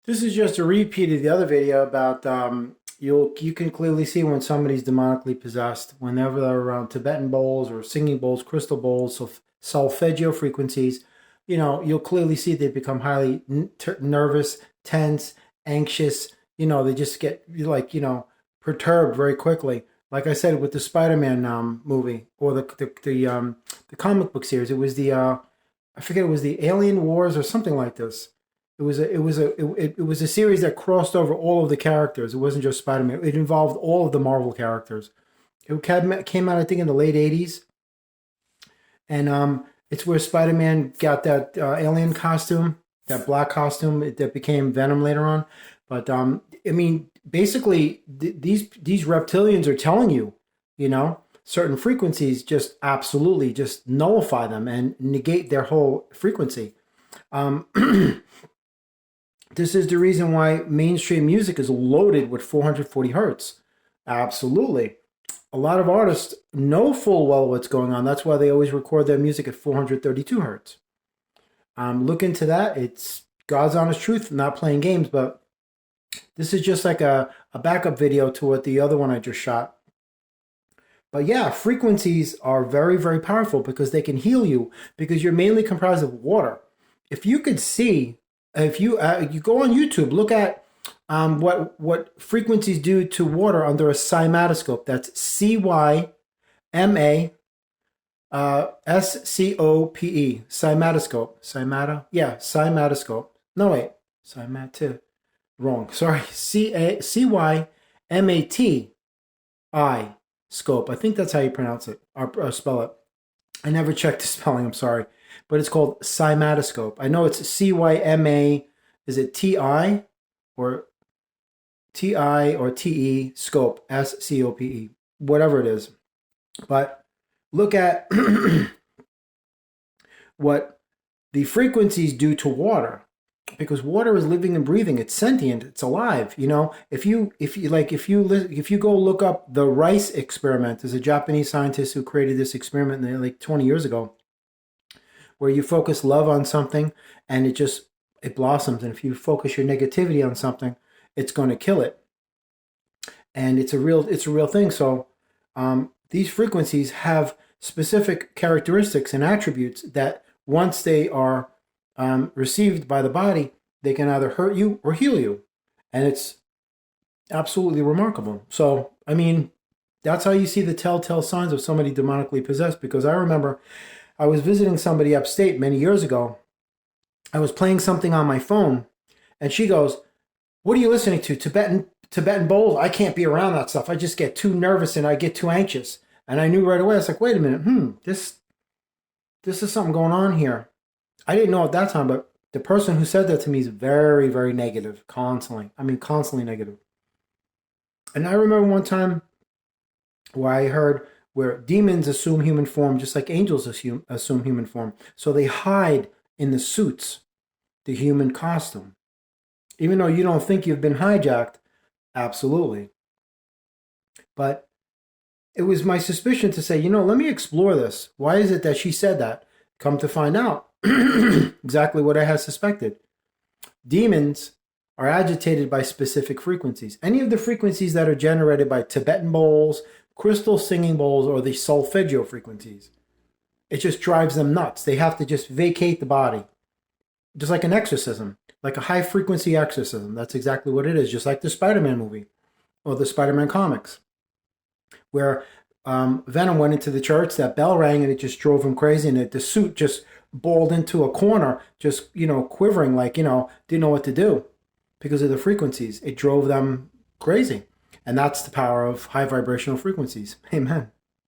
This is just a repeat of the other video about you can clearly see when somebody's demonically possessed whenever they're around Tibetan bowls or singing bowls, crystal bowls, solfeggio frequencies. You'll clearly see they become highly nervous, tense, anxious. They just get perturbed very quickly. Like I said with the Spider-Man movie or the comic book series, it was I forget, it was the Alien Wars or something like this. It was a series that crossed over all of the characters. It wasn't just Spider-Man. It involved all of the Marvel characters. It came out, I think, in the late '80s, and it's where Spider-Man got that alien costume, that black costume that became Venom later on. But I mean, basically, these reptilians are telling you, certain frequencies just absolutely just nullify them and negate their whole frequency. Um, This is the reason why mainstream music is loaded with 440 hertz. Absolutely. A lot of artists know full well what's going on. That's why they always record their music at 432 hertz. Look into that. It's God's honest truth, not playing games, but this is just like a backup video to what the other one I just shot. But yeah, frequencies are very, very powerful because they can heal you because you're mainly comprised of water. If you could see, if you go on YouTube, look at what frequencies do to water under a cymatoscope. That's CYMASCOPE. Cymatoscope. Cymatoscope. No wait, cymat. Wrong. Sorry. CYMATI scope. I think that's how you pronounce it or spell it. I never checked the spelling. I'm sorry, but it's called cymatoscope. I know it's CYMA. Is it TI or TI or TE scope? SCOPE. Whatever it is. But look at what the frequencies do to water, because water is living and breathing. It's sentient. It's alive. If you go look up the rice experiment, there's a Japanese scientist who created this experiment like 20 years ago, where you focus love on something and it blossoms, and if you focus your negativity on something, it's going to kill it. And it's a real thing. So these frequencies have specific characteristics and attributes that once they are received by the body, they can either hurt you or heal you. And it's absolutely remarkable. So, I mean, that's how you see the telltale signs of somebody demonically possessed. Because I remember I was visiting somebody upstate many years ago. I was playing something on my phone, and she goes, "What are you listening to? Tibetan bowls? I can't be around that stuff. I just get too nervous and I get too anxious." And I knew right away. I was like, "Wait a minute. This is something going on here." I didn't know at that time, but the person who said that to me is very, very negative, constantly. I mean, constantly negative. And I remember one time where I heard where demons assume human form just like angels assume human form. So they hide in the suits, the human costume. Even though you don't think you've been hijacked, absolutely. But it was my suspicion to say, let me explore this. Why is it that she said that? Come to find out, exactly what I had suspected. Demons are agitated by specific frequencies. Any of the frequencies that are generated by Tibetan bowls, crystal singing bowls, or the solfeggio frequencies, it just drives them nuts. They have to just vacate the body. Just like an exorcism, like a high frequency exorcism. That's exactly what it is, just like the Spider-Man movie or the Spider-Man comics, where Venom went into the church, that bell rang, and it just drove him crazy, and the suit just balled into a corner, just, quivering, like, didn't know what to do because of the frequencies. It drove them crazy. And that's the power of high vibrational frequencies. Amen.